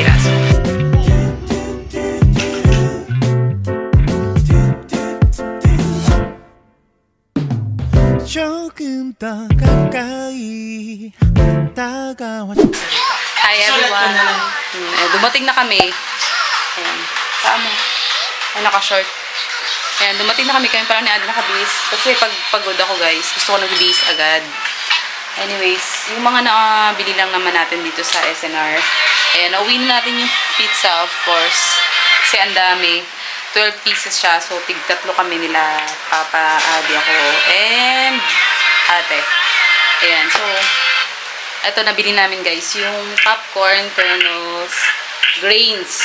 piraso. 조금 더 가까이 다가와. Hi everyone! Dumating na kami. Ayan. Saan mo? Ay, naka-short. Ayan, dumating na kami. Kami pala ni Adi nakabihis. Kasi pag pagod ako guys, gusto ko nagbihis agad. Anyways, yung mga nakabili lang naman natin dito sa SNR. Ayan, nauwi na natin yung pizza of course. Kasi ang dami. 12 pieces siya. So, tig-tatlo kami nila. Papa, Adi ako, and ate. Ayan, so, ito nabili namin guys. Yung popcorn, kernels, grains.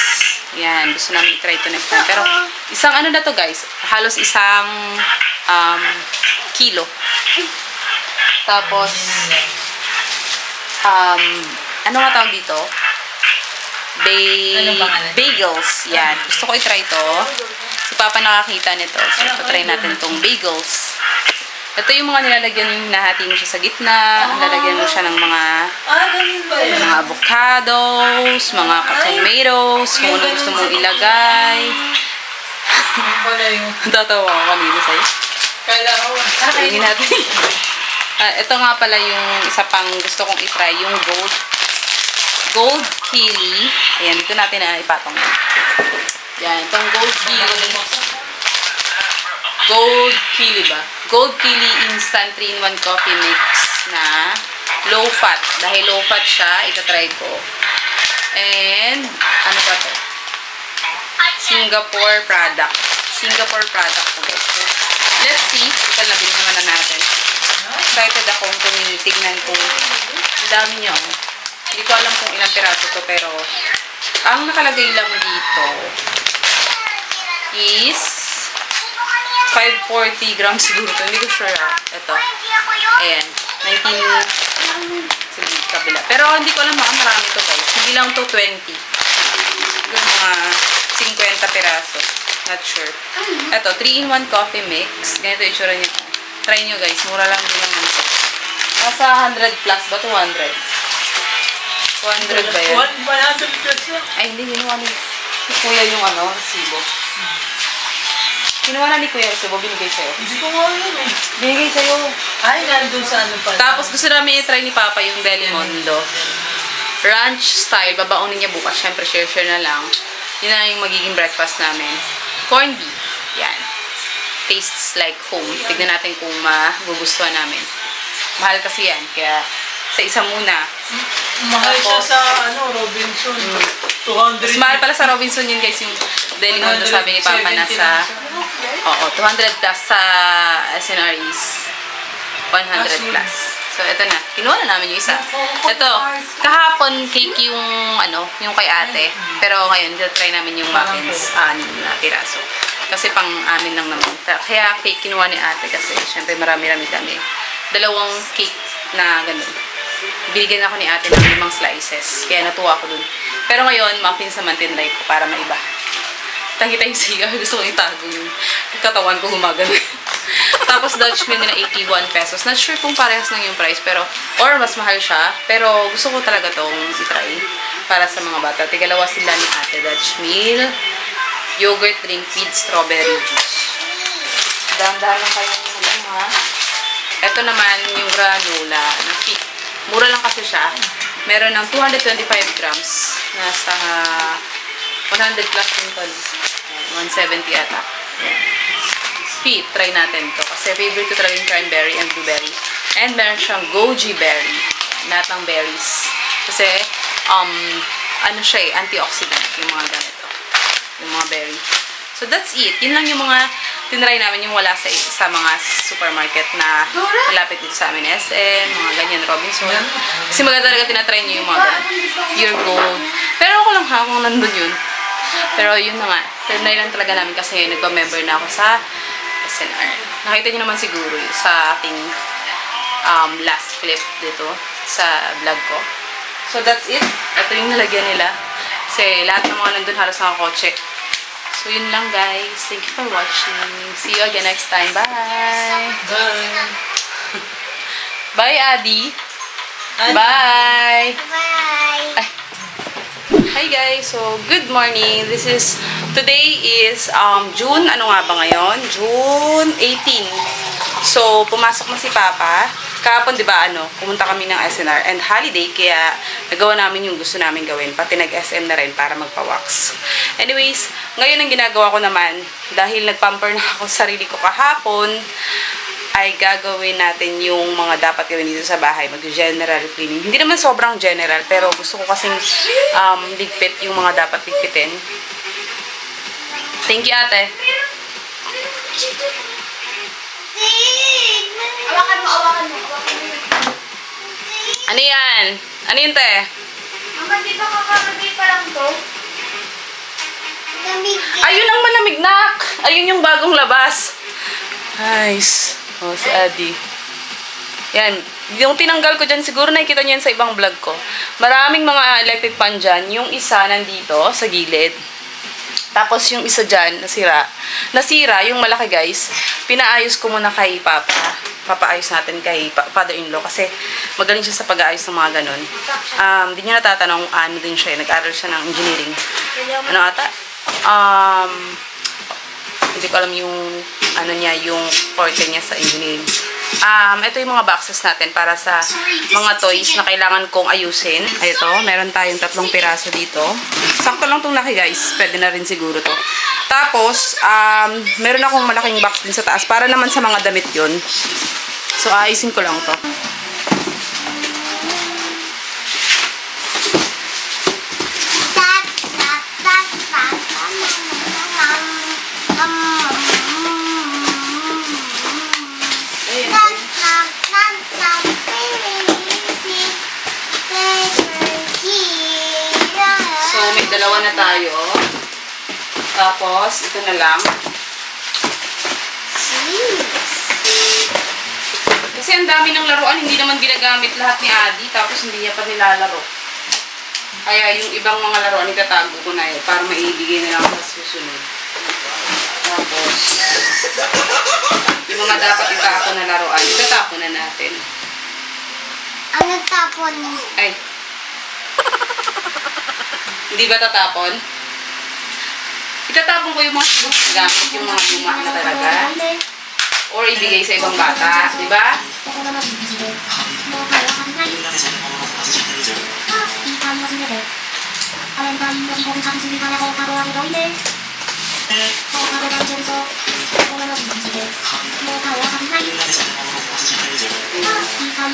Ayan, gusto namin i-try ito next time. Pero, isang ano na to guys. Halos isang kilo. Tapos, ano nga tawag dito? Bagels. Yan. Gusto ko i-try to. Si Papa nakakita nito. So, try natin tong bagels. Ito yung mga nilalagyan, nahati mo siya sa gitna. Nilalagyan mo siya ng mga avocados, mga tomatoes, kung ano gusto mong ilagay. Tatawa ako kanina sa'yo. Tingin natin. Ito nga pala yung isa pang gusto kong i-try, yung gold chili. Ayan, dito natin na ipatong yan. Yan, itong gold chili. Gold chili ba? Gold chili instant 3-in-1 coffee mix na low fat. Dahil low fat siya, itatry ko. And, ano ba to? Singapore product. Singapore product to guys. So, let's see. Ito nabili naman na natin. Excited akong tignan kung ang dami niya. Hindi ko alam kung ilang piraso to, pero ang nakalagay lang dito is 540 grams siguro to. Hindi ko sure ito. Ayan. 19 sige, kabila. Pero hindi ko alam marami to guys. Hindi lang to 20. Siguro mga 50 piraso. Not sure. Ito, 3-in-1 coffee mix. Ganito yung itsura niya. Try nyo guys. Mura lang din naman ito. Nasa 100 plus ba? 200? 200 ba yan? Ay, hindi. Ginawa ni Kuya yung resibo. Ginawa na ni Kuya yung resibo. Binigay sa'yo. Hindi ko nga yun eh. Binigay sa'yo. Ay, nandun sa ano pa. Tapos gusto namin i-try ni Papa yung Delimondo. Ranch style. Babaunin niya bukas. Siyempre, share na lang. Yun na yung magiging breakfast namin. Corned beef. Yan. Tastes like home. Tignan natin kung magugustuhan namin. Mahal kasi yan. Kaya, sa isa muna. Mahal siya sa Robinson. 200. Mas mahal pala sa Robinson yun guys. Yung Delimondo sabi ni Papa nasa 200 plus sa SNR is 100 plus. So, ito na. Kinuha na namin yung isa. Ito, kahapon cake yung yung kay ate. Pero ngayon, try namin yung muffins, 6 na piraso. Kasi pang amin lang naman. Kaya cake kinuha ni ate kasi syempre marami-rami kami. 2 cake na ganun. Binigyan ako ni ate ng 5 slices. Kaya natuwa ako dun. Pero ngayon, muffins naman tinry ko para maiba. Nakita yung siya. Gusto kong itago yung katawan ko gumagano. Tapos Dutch meal na 81 pesos. Not sure kung parehas lang yung price. Pero, or mas mahal siya. Pero gusto ko talaga tong itry para sa mga bata. Tigalawa sila ni ate. Dutch meal, yogurt drink with strawberry juice. Dahan-dahan lang kayo ha. Ito naman yung granola na fit. Mura lang kasi siya. Meron ng 225 grams. Nasa 100 plus din to. 170 ata. Fit. Try natin to. Kasi favorite ko talaga yung cranberry and blueberry. And meron siyang goji berry. Lahat ng berries. Kasi, ano siya antioxidant. Yung mga ganito. Yung mga berry. So, that's it. Yun lang yung mga tinry namin yung wala sa mga supermarket na malapit dito sa amin. SM, mga ganyan, Robinson. Kasi maganda talaga tinatry nyo yung mga ganyan. Pure gold. Pero ako lang kung nandun yun. Pero yun na nga. Tinry lang talaga namin kasi nagpa-member na ako sa SNR. Nakita nyo naman siguro sa ating last clip dito sa vlog ko. So that's it. Ito yung nalagyan nila. Kasi lahat ng mga nandun halos nakakotse. So, yun lang guys. Thank you for watching. See you again next time. Bye! Bye! Bye, Adi! Adi. Bye! Bye! Ay. Hi guys! So, good morning. Today is June, ano nga ba ngayon? June 18. So, pumasok na si Papa. Kahapon, di ba, pumunta kami ng SNR and holiday, kaya nagawa namin yung gusto namin gawin. Pati nag-SM na rin para magpa-wax. Anyways, ngayon ang ginagawa ko naman, dahil nagpamper na ako sa sarili ko kahapon, ay gagawin natin yung mga dapat gawin dito sa bahay. Mag-general cleaning. Hindi naman sobrang general, pero gusto ko kasing ligpit yung mga dapat ligpitin. Thank you, ate. Awakan mo. Ano yan? Ano yun, te? Mama, di ba kakaragay pa lang to? Lamig. Ayun ang malamig, nak! Ayun yung bagong labas. Nice. Oh, si Adi. Yan. Yung tinanggal ko dyan, siguro nakikita niyo yan sa ibang vlog ko. Maraming mga electric fan dyan. Yung isa nandito, sa gilid. Tapos yung isa dyan, nasira. Nasira, yung malaki guys. Pinaayos ko muna kay Papa. Papaayos natin kay father-in-law. Kasi magaling siya sa pag-aayos ng mga ganun. Hindi niya natatanong ano din siya. Nag-aral siya ng engineering. Ano ata? Hindi ko alam yung ano niya, yung forte niya sa engineering. Ito yung mga boxes natin para sa mga toys na kailangan kong ayusin. Ito, meron tayong 3 piraso dito. Sakto lang itong laki guys. Pwede na rin siguro to. Tapos, meron akong malaking box din sa taas para naman sa mga damit yun. So, ayusin ko lang to. So, may dalawa na tayo. Tapos, ito na lang. Kasi ang dami ng laruan, hindi naman ginagamit lahat ni Adi, tapos hindi niya pa nilalaro. Kaya yung ibang mga laruan, itatago ko na yun para maibigay na lang sa susunod. Tapos, yung mga dapat itapon na laruan, itatapon na natin. Ang nagtapon. Ay. Hindi ba tatapon? Itatapon ko yung mga gamit, yung mga luma na talaga. Or ibigay sa ibang bata, di ba?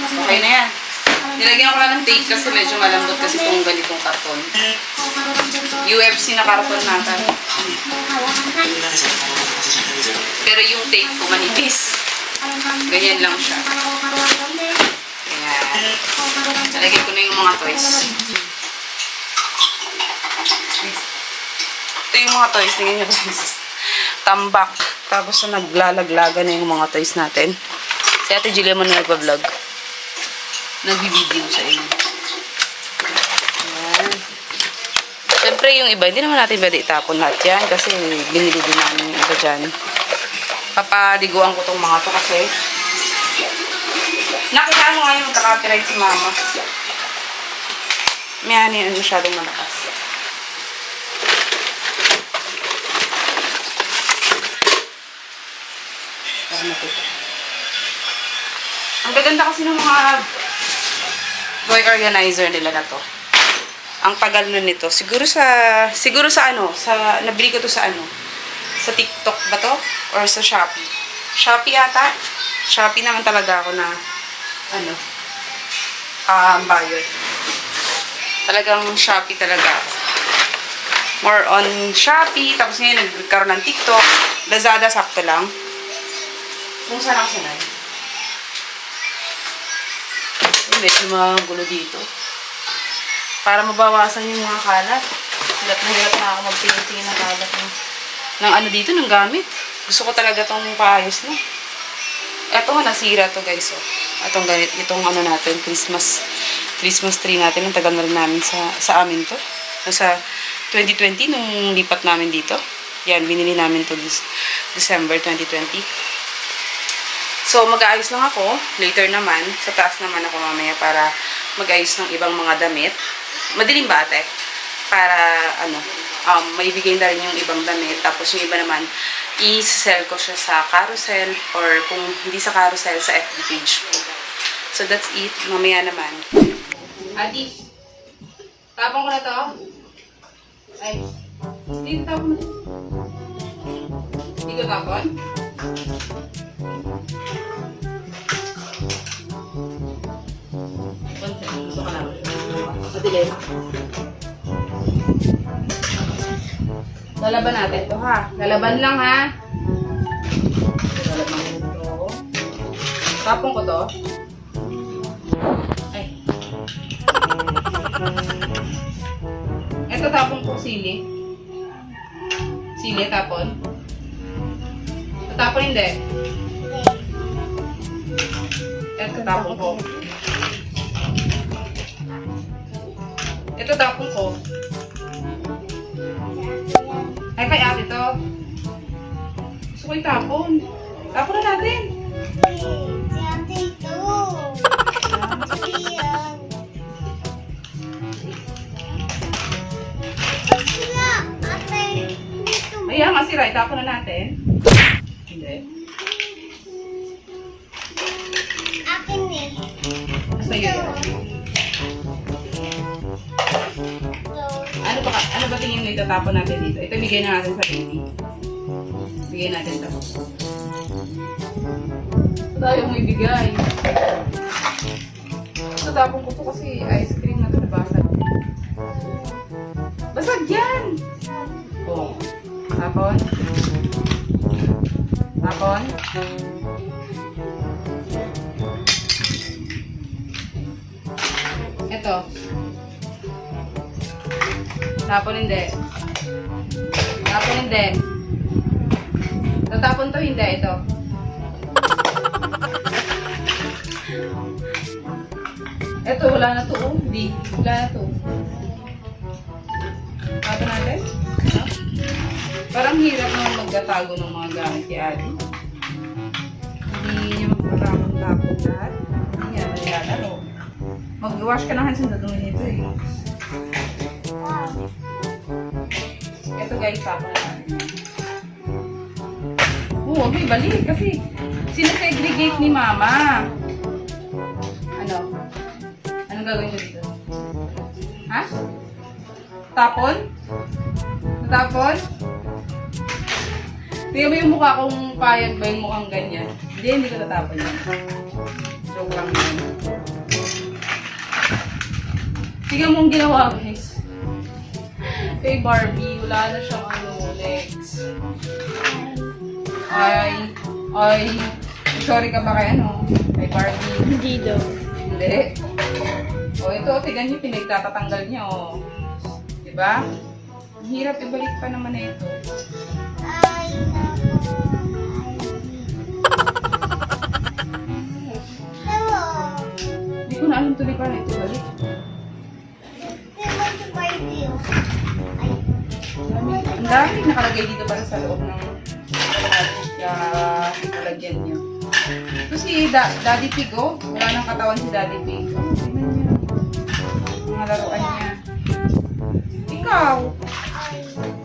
Okay na yan. Nilagyan ko lang ng tape kasi medyo malambot kasi kung ganitong karton. UFC na karton natin. Pero yung tape ko manipis. Ganyan lang siya. Ayan. Nalagyan ko na yung mga toys. Ito yung mga toys. Tingnan nyo guys. Tambak. Tapos naglalaglaga na yung mga toys natin. Si Ate Julia mo na nagpa-vlog. Nag-video sa inyo. Ayan. Siyempre yung iba, hindi naman natin pwede itapon lahat yan kasi binili din namin yung iba dyan. Papadiguan ko tong mga to kasi nakita mo nga yung magka-copyright si Mama. May ano yun, masyadong malakas. Para matuto. Ang gaganda kasi ng mga toy organizer nila na to. Ang tagal na nito. Siguro sa nabili ko to sa sa TikTok ba to? Or sa Shopee? Shopee ata? Shopee naman talaga ako na buyer. Talagang Shopee talaga ako. More on Shopee. Tapos ngayon nagkaroon ng TikTok. Lazada sakto lang. Kung saan ako sanay. Medyo magulo dito. Para mabawasan yung mga kalat. Hirap na ako magtingin ng kalat ng dito, ng gamit. Gusto ko talaga tong paayos na. Eto nga, nasira to guys. Oh. Itong natin, Christmas tree natin. Ang tagal na rin namin sa amin to. Sa 2020, nung lipat namin dito. Yan, binili namin to December 2020. So, mag-aayos lang ako. Later naman, sa taas naman ako mamaya para mag-ayos ng ibang mga damit. Madilim ba, ate? para maibigay na rin yung ibang damit. Tapos yung iba naman, i-sell ko siya sa carousel or kung hindi sa carousel, sa FB page ko. So that's it. Mamaya naman. Adi, tapong ko na to. Ay, hindi tapon mo. Hindi ko tapon? Gusto ka na. Matilim. Lalaban natin to ha. Lalaban lang ha. Lalaban ko to. Tapong ko to. Ay. Ito tapong ko sili. Sili tapon. Ito tapon hindi. Ito tapong ko. Ito tapong ko. Ay, kay ate to. Gusto ko yung tapon. Tapon na natin. Si ate ito. Yan. Sila, ate. Dito. Ayan, masira. Itapon na natin. Hindi. Akin eh. Basta yun. Ano ba tingin mo itatapon natin dito? Ito bigay na natin sa baby. Bigay natin ito. Ito tayo mo ibigay. Ito tapon ko to kasi ice cream na ito nabasag. Basag yan! Oo. Tapon. Tapon. Ito. Tapon hindi. Tapon hindi. Tatapon to hindi. Ito. Ito, wala na to. Oh. Hindi. Wala na to. Tapon natin. Ha? Parang hirap naman magtatago ng mga gamit kay Adi. Hindi niya magpatapon-tapon lahat. Hindi niya maglalaro. Mag-wash ka ng hands and dadungin ito eh. Ito guys, tapon na natin. Oo, okay, balik kasi sinasegregate ni Mama. Ano? Anong gagawin mo dito? Ha? Tapon? Tapon? Tingnan mo yung mukha kong payag ba yung mukhang ganyan. Hindi ko tatapon yan. Joke lang yun. Tingnan mo ang ginawa guys. Kay Barbie, wala na siyang legs. Ay, sorry ka ba kay kay Barbie? Hindi daw. Hindi. O ito, tignan niyo, pinagtatatanggal niya, o. Diba? Ang hirap ibalik pa naman na ito. Ay, naku. Hello. Hindi ko na alam tuloy pa na ito balik. Sino si Barbie? Ay. Ang dami nakalagay dito para sa loob ng lalagyan niyo. Ito si Daddy Pig, oh. Wala nang katawan si Daddy Pig. Oh, tingnan niyo. Mga laruan niya. Ikaw.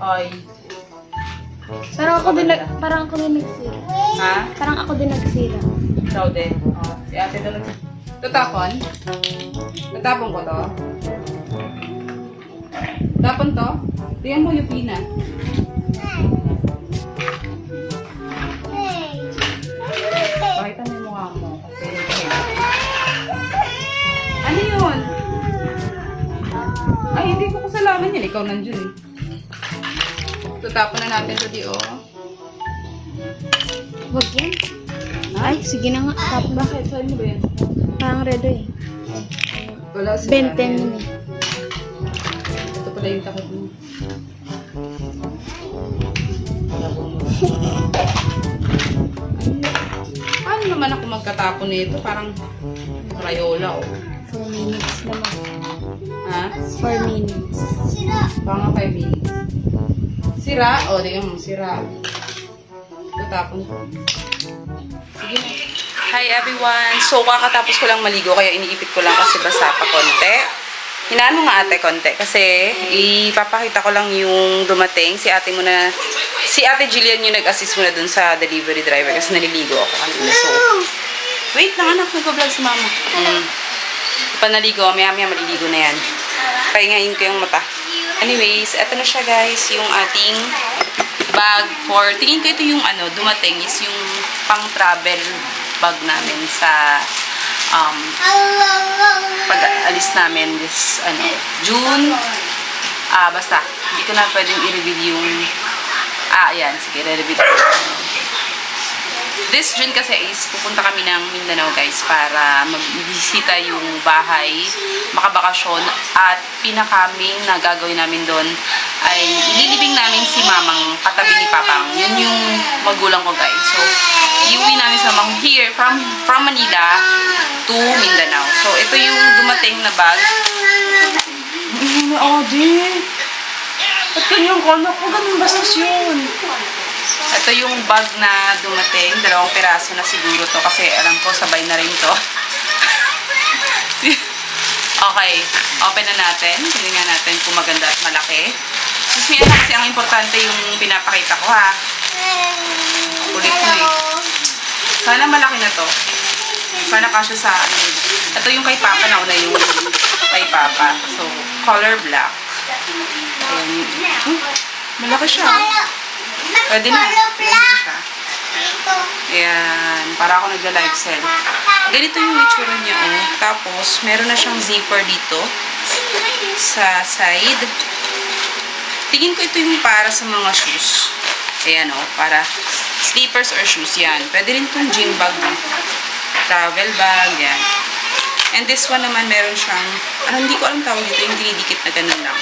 Ay. Parang ako din nagsira. Ha? Parang ako din nagsira. Ikaw din. Oh, si ate doon. Tutapon? Tutapon ko to. Tapon to? Tingnan mo yung pina. Hey. Pakita mo yung mukha mo. Kasi, ano yun? Ay, hindi ko kasalanan yan. Ikaw nandiyan eh. Tutapon na natin ito di, oh. Huwag yan. Ay, sige na nga. Tap ba? Bakit? Saan mo ba yan? Parang redo eh. Wala si Benten Daniel. yun eh. Ito pala yung takot mo. Paano naman ako magkatapon nito? Parang Crayola, oh. 4 minutes naman. Ha? 4 minutes. Sila. Parang 5 minutes. Sira? O, di mo, sira. Tutapon ko. Sige na. Hi everyone! So, kakatapos ko lang maligo, kaya iniipit ko lang kasi basa pa konti. Hinaan mo nga ate konti kasi ipapakita ko lang yung dumating. Si ate Jillian yung nag-assist muna dun sa delivery driver kasi naliligo ako kanina. So, wait lang anak, nag-vlog si mama. Panaligo, maya-maya maliligo na yan. Pahingain ko yung mata. Anyways, eto na siya guys, yung ating bag for, tingin ko ito yung dumating is yung pang-travel bag namin sa pag-alis namin this June. Basta hindi ko na pwedeng i-reveal yung ayan, sige, i-reveal ko. This June kasi is pupunta kami ng Mindanao guys para mag-visita yung bahay, makabakasyon, at pinakaming na gagawin namin doon ay ililibing namin si mamang katabi ni papang. Yun yung magulang ko guys. So, iuwi namin sa mamang here from Manila to Mindanao. So, ito yung dumating na bag. Adi! Ba't kanyang kanak ko? Ganun bastos yun. Ito yung bag na dumating. 2 piraso na siguro to kasi alam ko sabay na rin to. Okay. Open na natin. Tingnan natin kung maganda at malaki. Excuse me, anak, kasi ang importante yung pinapakita ko ha. Kulit ko eh. Sana malaki na to. Sana kasya sa ito yung kay Papa, nauna yung kay Papa. So, color black. Ayan. Malaki siya. Pwede na. Ayan. Para ako nagla-live sell. Ganito yung itsura niya. Tapos, meron na siyang zipper dito sa side. Tingin ko ito yung para sa mga shoes. Ayan para slippers or shoes. Yan. Pwede rin itong gym bag. Travel bag. Yan. And this one naman, meron siyang, hindi ko alam tawag dito, yung dinidikit na ganun lang.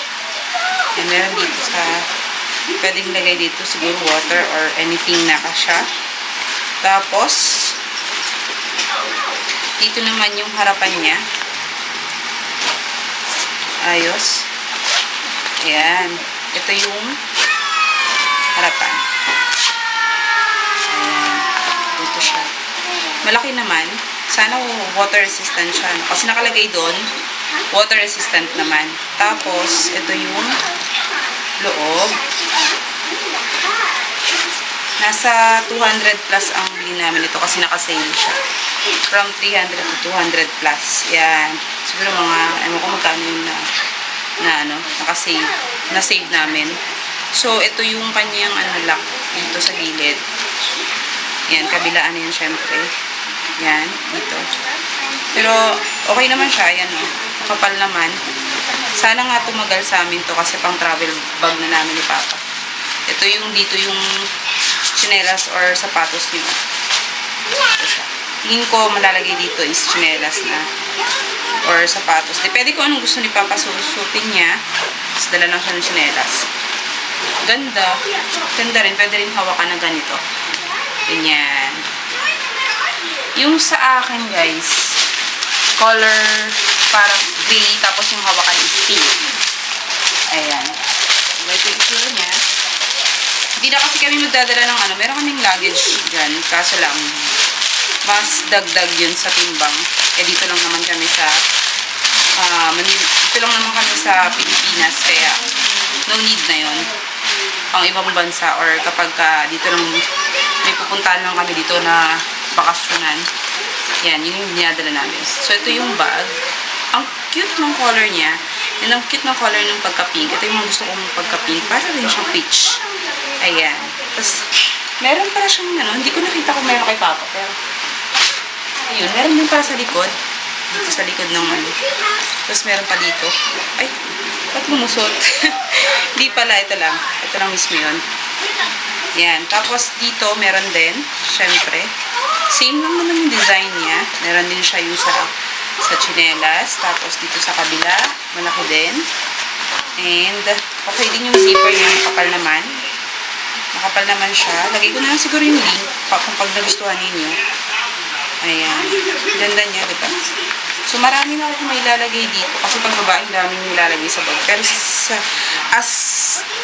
Yan, meron dito sa, pwedeng lagay dito siguro water or anything na kasya. Tapos, dito naman yung harapan niya. Ayos. Ayan. Ito yung harapan. Ayan. Dito siya. Malaki naman. Sana water resistant siya. Kasi nakalagay doon, water resistant naman. Tapos, ito yung loob. Nasa 200 plus ang bili namin ito kasi nakasale siya. From 300 to 200 plus. Yan. Siguro mga, ano ko magkano yung nakasave. Na-save namin. So, ito yung kanyang lock dito sa gilid. Yan, kabilaan yan syempre. Yan, dito. Pero, okay naman siya. Ayan kapal naman. Sana nga tumagal sa amin to kasi pang travel bag na namin ni Papa. Ito yung dito yung chinelas or sapatos niyo. Ito siya. Tingin ko malalagay dito is chinelas na or sapatos. Depende kung anong gusto ni Papa susutin niya. Tapos dala lang siya ng chinelas. Ganda. Ganda rin. Pwede rin hawakan na ganito. Ganyan. Yung sa akin guys, color parang gray, tapos yung hawakan is pink. Ayan. Ito yung itsura niya. Hindi na kasi kami magdadala ng meron kaming luggage dyan, kaso lang, mas dagdag yun sa timbang. Dito lang naman kami sa, Manila, dito lang naman kami sa Pilipinas, kaya no need na yun. Pang ibang bansa, or kapag dito lang, may pupuntahan lang kami dito na bakasyonan. Yan, yun yung dinadala namin. So, ito yung bag. Ang cute ng color niya. Yan ang cute ng color ng pagka-pink. Ito yung mga gusto kong pagka-pink. Para rin siyang peach. Ayan. Tapos, meron pala siyang, hindi ko nakita kung meron kay Papa. Pero, ayun, meron din pala sa likod. Dito sa likod ng Tapos, meron pa dito. Ay, ba't lumusot? Hindi pala, ito lang. Ito lang mismo yun. Yan. Tapos, dito, meron din. Syempre. Same lang naman yung design niya. Meron din siya yung sa chinelas. Tapos, dito sa kabila, malaki din. And, okay din yung zipper niya. Makapal naman. Makapal naman siya. Lagay ko na lang siguro yung link kung pag nagustuhan ninyo. Ayan. Ganda niya, diba? So, marami na ako may ilalagay dito. Kasi pag babae, dami yung ilalagay sa bag. Pero, as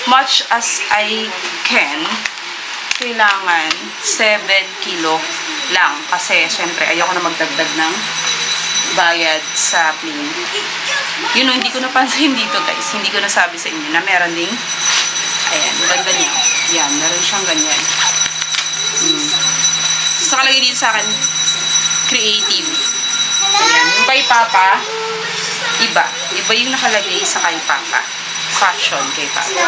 much as I can, kailangan 7 kilo lang. Kasi, syempre, ayoko na magdagdag ng bayad sa plane. Yun o, hindi ko napansin dito guys. Hindi ko nasabi sa inyo na meron ding, ayan, ganda niya. Yan, meron siyang ganyan. So, nakalagay dito sa akin, creative. Ayan, yung kay Papa, iba. Iba yung nakalagay sa kay Papa. Fashion kay Papa.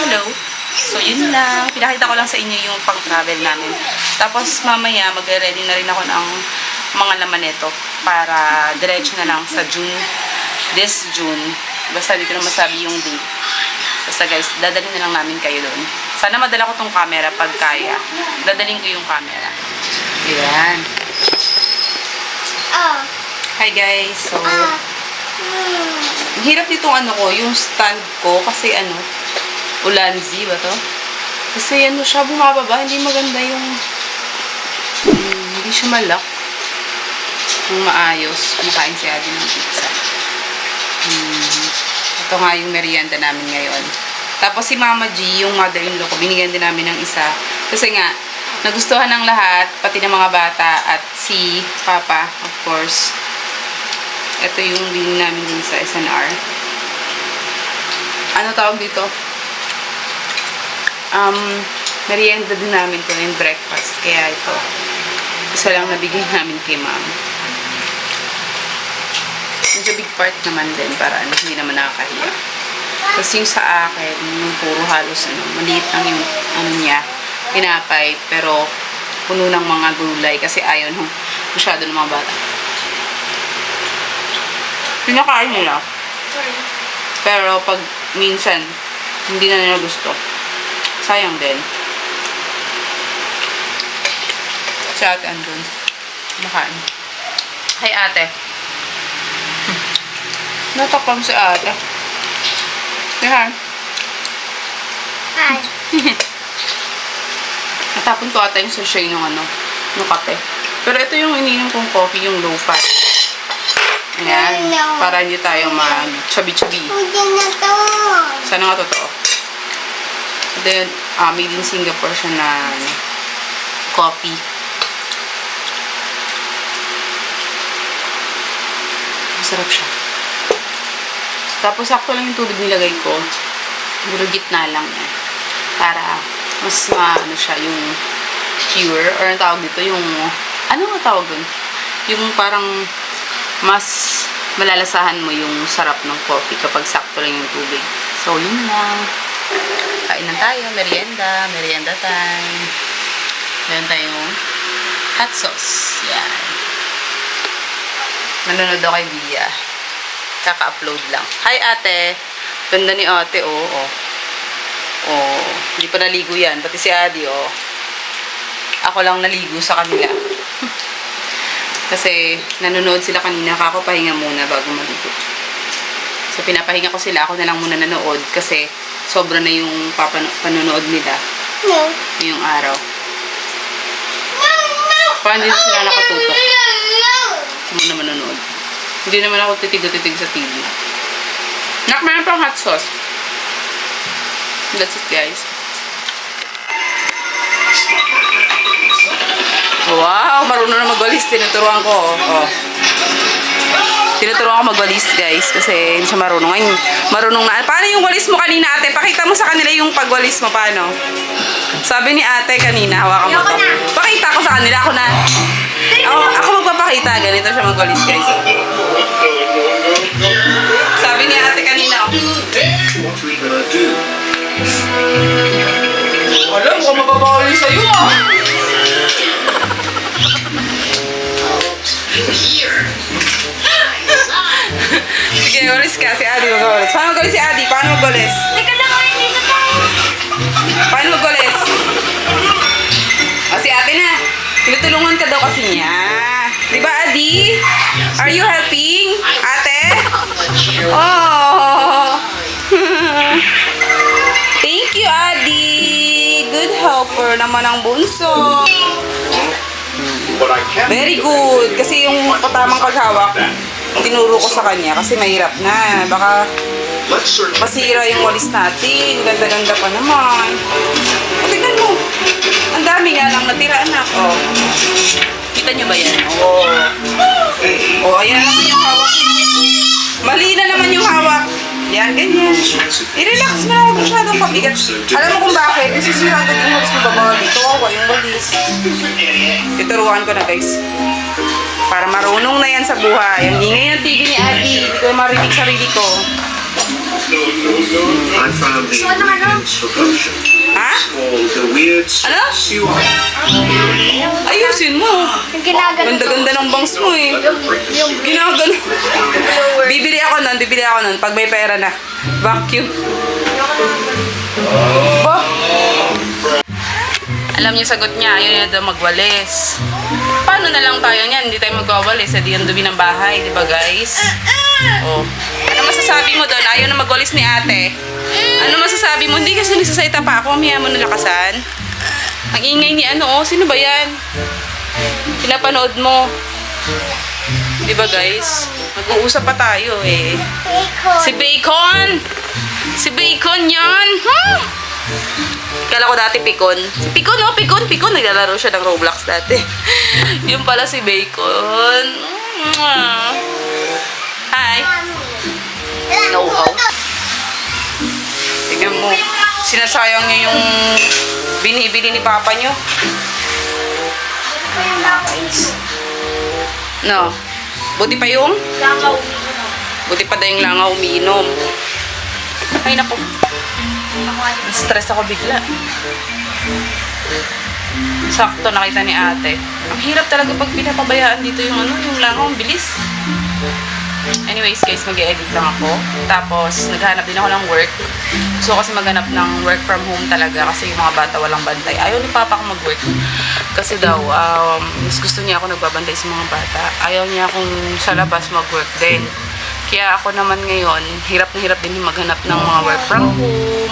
Hello. So, yun lang. Pinakita ko lang sa inyo yung pang-travel namin. Tapos, mamaya, magre-ready na rin ako ng mga laman nito para diretso na lang sa June. This June. Basta di ko na masabi yung date. Basta guys, dadalhin na lang namin kayo doon. Sana madala ko tong camera pag kaya. Dadalhin ko yung camera. Ayan. Oh. Hi guys. So, ang hirap nitong ano ko, yung stand ko. Kasi ano, Ulanzi ba to? Kasi ano siya, bumababa. Hindi maganda yung hindi siya malak. Yung maayos. Makain si Adi ng pizza. Ito nga yung merienda namin ngayon. Tapos si Mama G, yung mother-in-law ko, binigyan din namin ng isa. Kasi nga, nagustuhan ng lahat, pati ng mga bata at si Papa, of course. Ito yung binigyan namin din sa SNR. Ano tawag dito? Merienda din namin to yung breakfast. Kaya ito, isa lang nabigay namin kay Ma'am. Medyo big part naman din para ano, hindi naman nakakahiya. Tapos yung sa akin, yung puro halos ano, maliit lang yung ano niya, pinapay, pero puno ng mga gulay kasi ayaw nung masyado ng mga bata. Pinakain nila. Pero pag minsan, hindi na nila gusto. Sayang din. Si ate andun. Makain. Hi ate. Natakam si ate. Yan. Hi. Natapon ko ata yung sachet ng ano, ng kape. Pero ito yung ininom kong coffee, yung low fat. Ayan. Para hindi tayo mag-chubby-chubby. Hindi na to. Sana nga totoo. Then, made in Singapore siya na coffee. Masarap siya. Tapos, sakto lang yung tubig nilagay ko. Puro gitna lang yan. Para, mas ano siya, yung pure. Or ang tawag dito, yung, ano nga tawag dun? Yung parang, mas malalasahan mo yung sarap ng coffee kapag sakto lang yung tubig. So, yun lang. Kain na tayo. Merienda time. Meron tayong hot sauce. Yan. Nanonood ako kay Bia. Kaka-upload lang. Hi, ate. Ganda ni ate, oh. Oh. Hindi pa naligo yan. Pati si Adi, oh. Ako lang naligo sa kanila. Kasi, nanonood sila kanina. Kakapahinga muna bago maligo. So, pinapahinga ko sila. Ako na lang muna nanood. Kasi, sobra na yung panonood nila. No. Yung araw. Paano din sila nakatutok? Muna manonood. Hindi naman ako titig-titig sa TV. Nak, meron pang hot sauce. That's it, guys. Wow! Marunong na magwalis. Tinuturuan ko. Oh. Tinuturuan ko magwalis, guys. Kasi hindi siya marunong. Ay, marunong na. Paano yung walis mo kanina, ate? Pakita mo sa kanila yung pagwalis mo. Paano? Sabi ni ate kanina, hawakan mo to. Pakita ko sa kanila. Ako na. Ako magpapakita. Ganito siya magwalis, guys. Sabi ni ate kanina, alam ko, mababawali sa'yo, ah. Sige, walis ka. Si Adi mag-walis. Paano mag-walis si Adi? Paano mag-walis? Teka lang, hindi na to. Paano mag-walis? O, si ate na. Tinutulungan ka daw kasi niya. Diba, Adi? Are you helping? Ate? Oh! Thank you, Adi. Good helper naman ang bunso. Very good. Kasi yung katamang paghawak, tinuro ko sa kanya kasi mahirap na. Baka masira yung walis natin. Ganda-ganda pa naman. O, tignan mo. Ang dami nga lang natira, anak. Oh. Kita nyo ba yan? Oh. ayan naman yung hawak. Mali na naman yung hawak. Yan, ganyan. I-relax mo na, huwag masyadong pabigat. Alam mo kung bakit? Kasi sira agad yung walis mo babali. Kawawa yung walis. Ituruan ko na, guys. Para marunong na yan sa buhay. Ang ingay ng tigil ni Adi. Hindi ko marinig sarili ko. I found the ingredients for potion. Ha? Called the weird Ano? Ayusin mo. Yung ginagano. Ganda-ganda ng bangs mo eh. Ginagano. Bibili ako nun pag may pera na. Vacuum. Ba? Alam niyo sagot niya, ayaw niya daw magwalis. Paano na lang tayo niyan? Hindi tayo magwawalis. Hindi yung dumi ng bahay, di ba guys? Oh. Ano masasabi mo doon? Ayaw na magwalis ni ate. Ano masasabi mo? Hindi kasi nagsasalita pa ako. Mamaya mo nalakasan. Ang ingay ni ano, oh. Sino ba yan? Pinapanood mo. Di ba guys? Mag-uusap pa tayo eh. Si Bacon! Si Bacon yan! Kala ko dati Pikon. Si Pikon, oh, Pikon. Naglalaro siya ng Roblox dati. Yung pala si Bacon. Hi. Know-how. Tignan mo. Sinasayang niyo yung binibili ni Papa niyo. Nice. No. Buti pa yung? Buti pa daw yung langaw umiinom. Ay, naku. Stress ako bigla. Sakto nakita ni ate. Ang hirap talaga pag pinapabayaan dito yung ano, yung langaw, ang bilis. Anyways guys, mag-edit lang ako. Tapos, naghanap din ako ng work. Gusto ko kasi maghanap ng work from home talaga kasi yung mga bata walang bantay. Ayaw ni Papa ko mag-work. Kasi daw, mas gusto niya ako nagbabantay sa mga bata. Ayaw niya akong sa labas mag-work din. Kaya ako naman ngayon, hirap na hirap din maghanap ng mga work from home,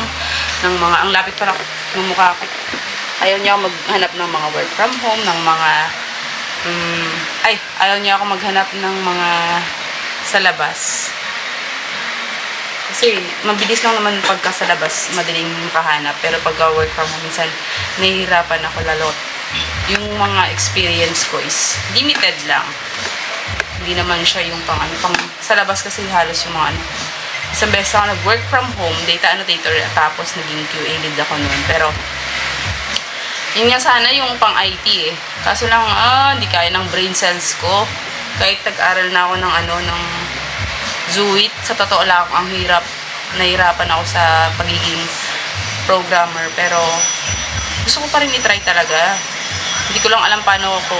ng mga, ang lapit pa lang ng mukha ko. Ayaw niya ako maghanap ng mga work from home, ng mga, ayaw niya ako maghanap ng mga sa labas. Kasi, mabilis lang naman pagka sa labas, madaling makahanap. Pero pagka work from home, minsan, nahihirapan ako lalo. Yung mga experience ko is limited lang. Hindi naman siya yung pang sa labas kasi halos yung mga isang beses ako nag-work from home, data annotator, tapos naging QA lead ako noon. Pero, yun nga sana yung pang IT eh. Kaso lang, hindi kaya ng brain cells ko. Kahit tag-aral na ako ng ng Zuit, sa totoo lang, ang hirap. Nahirapan ako sa pagiging programmer. Pero, gusto ko pa rin i-try talaga. Hindi ko lang alam paano ako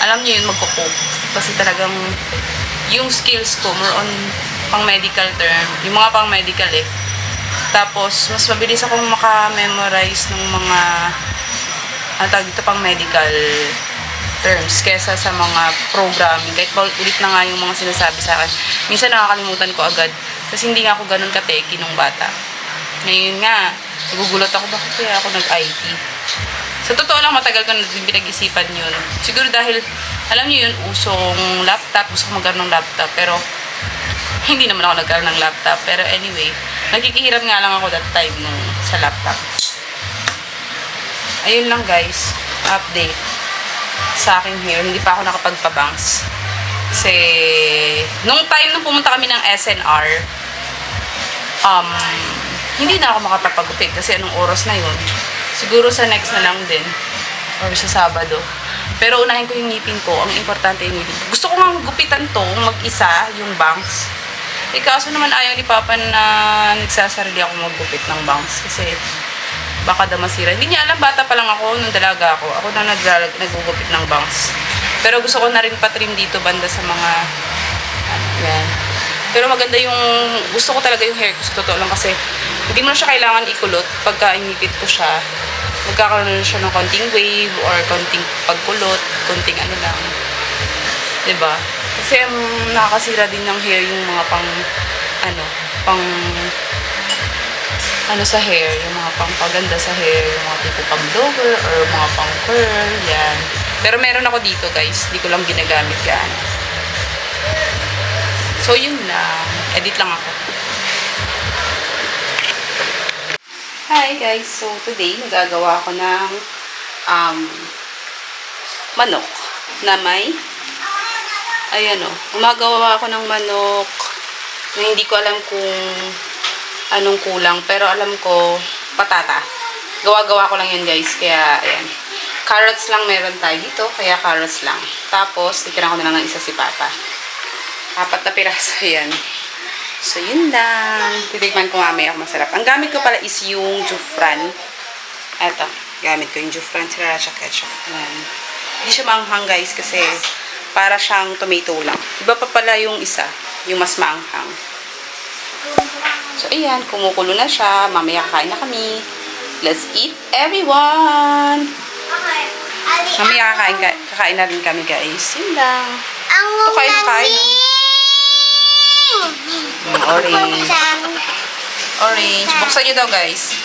alam niyo yun, magko-cope. Kasi talagang yung skills ko, more on pang medical term. Yung mga pang medical eh. Tapos, mas mabilis akong maka-memorize ng mga tawag dito pang medical terms kesa sa mga programming. Kahit ulit na nga yung mga sinasabi sa akin. Minsan nakakalimutan ko agad. Kasi hindi nga ako ganun kateki nung bata. Ngayon nga, nagugulat ako bakit kaya ako nag-IT. Sa totoo lang, matagal ko na din pinag-isipan yun. Siguro dahil, alam niyo yun, usong laptop. Gusto ko magkaroon ng laptop. Pero, hindi naman ako nagkaroon ng laptop. Pero anyway, nagkikihiram nga lang ako that time nung sa laptop. Ayun lang guys, update sa aking hair. Hindi pa ako nakapagpabangs. Kasi, nung time nung pumunta kami ng SNR, hindi na ako makapagpagupit kasi anong oras na yun. Siguro sa next na lang din. Or sa Sabado. Pero unahin ko yung ngipin ko. Ang importante yung ngipin ko. Gusto ko nga gupitan to, mag-isa, yung bangs. Eh kaso naman ayaw ni Papa na nagsasarili ako maggupit ng bangs. Kasi baka daw masira. Hindi niya alam, bata pa lang ako, nung dalaga ako. Ako na naggugupit ng bangs. Pero gusto ko na rin patrim dito banda sa mga, yan. Pero maganda yung, gusto ko talaga yung hair ko sa totoo lang kasi hindi mo na siya kailangan ikulot pagka inipit ko siya. Magkakaroon na siya ng konting wave or konting pagkulot, konting lang. 'Di ba? Kasi nakakasira din ng hair yung mga pang sa hair, yung mga pangpaganda sa hair, yung mga tipo pang blower or mga pang curl, yan. Pero meron ako dito, guys. Hindi ko lang ginagamit yan. So, yun lang. Edit lang ako. Hi guys, so today nagagawa ko ng manok na may Ayan o. Gumagawa ako ng manok na hindi ko alam kung anong kulang. Pero alam ko, patata. Gawa-gawa ko lang yun guys. Kaya, ayan. Carrots lang meron tayo dito. Kaya carrots lang. Tapos, titiran ko na lang ng isa si Papa. 4 na piraso yan. So, yun lang. Titikman ko mamaya kung masarap. Ang gamit ko pala is yung Jufran. Eto. Gamit ko yung Jufran sriracha ketchup. Ayan. Hindi siya maanghang guys kasi para siyang tomato lang. Iba pa pala yung isa. Yung mas maanghang. So, ayan. Kumukulo na siya. Mamaya kain na kami. Let's eat, everyone! Okay. Mamaya kakain na rin kami guys. Yun lang. Ang Ito kain na kain. Orange. Orange. Buksan nyo daw, guys.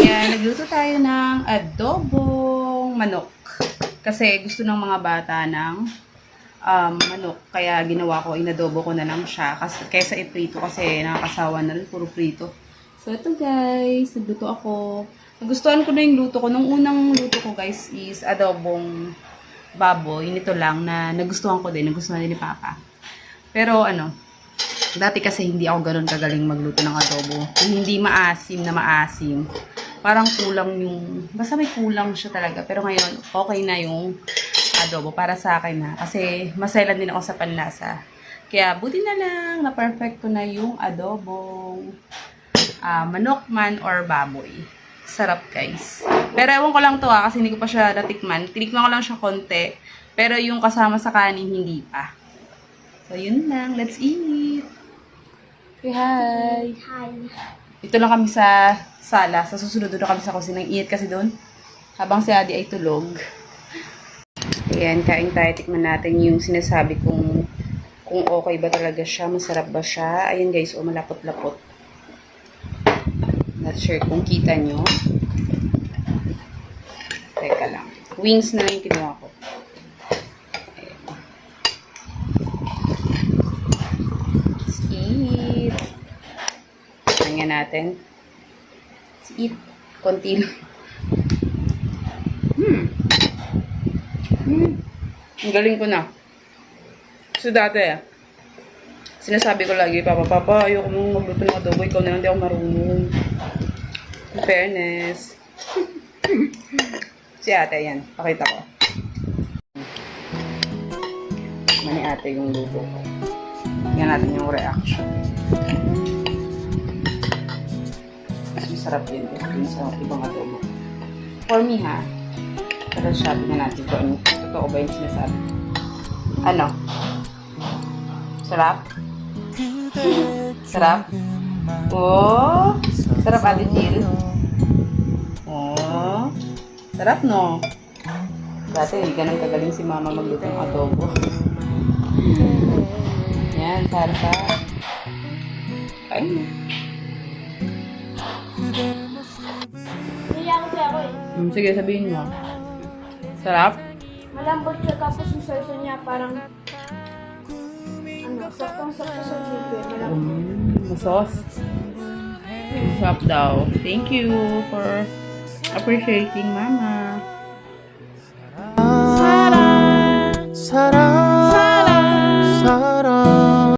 Yan, nagluto tayo ng adobong manok. Kasi gusto ng mga bata ng manok. Kaya ginawa ko, inadobo ko na lang siya. Kaysa iprito kasi nakakasawa na rin, puro prito. So, ito guys, nagluto ako. Nagustuhan ko na yung luto ko. Nung unang luto ko guys is adobong baboy. Nito lang na nagustuhan ko din. Nagustuhan din ni Papa. Pero ano, dati kasi hindi ako ganun kagaling magluto ng adobo. Yung hindi maasim na maasim. Parang kulang yung, basta may kulang siya talaga. Pero ngayon, okay na yung adobo para sa akin na. Kasi maselan din ako sa panlasa. Kaya buti na lang na perfect ko na yung adobong manok man or baboy. Sarap guys. Pero ewan ko lang to kasi hindi ko pa siya natikman. Tinikman ko lang siya konti. Pero yung kasama sa kanin, hindi pa. So, yun lang. Let's eat. Say hi. Hi. Ito lang kami sa sala. Sa susunod doon kami sa kusinang. Init kasi doon. Habang si Adi ay tulog. Ayan, kain tayo. Tikman natin yung sinasabi kung okay ba talaga siya. Masarap ba siya. Ayan guys, malapot-lapot. Not sure kung kita nyo. Teka lang. Wings na lang yung kinuha ko. Let's eat. Tingnan natin. Let's eat. Konti lang. Ang galing ko na. So dati sinasabi ko lagi, Papa, ayoko mong magluto ng adobo. Ikaw na lang, di ako marunong. In fairness. Si ate, yan. Pakita ko. Mani ate yung luto ko. Tingnan natin yung reaction. Mas masarap yun kung sa ibang adobo. For me, ha? Pero sabi na natin kung totoo ba yung sinasabi. Ano? Sarap? Sarap? Oh! Sarap, Ate Jill? Oh! Sarap, no? Dati, ganun kagaling si Mama magluto ng adobo. Yan, sarsa. Kain mo. Niyak siya ako eh. Sige, sabihin mo. Sarap? Malambot siya tapos yung sauce niya parang saktong-sakto sa chicken. Malambot. Sauce? Sarap daw. Thank you for appreciating Mama. 사랑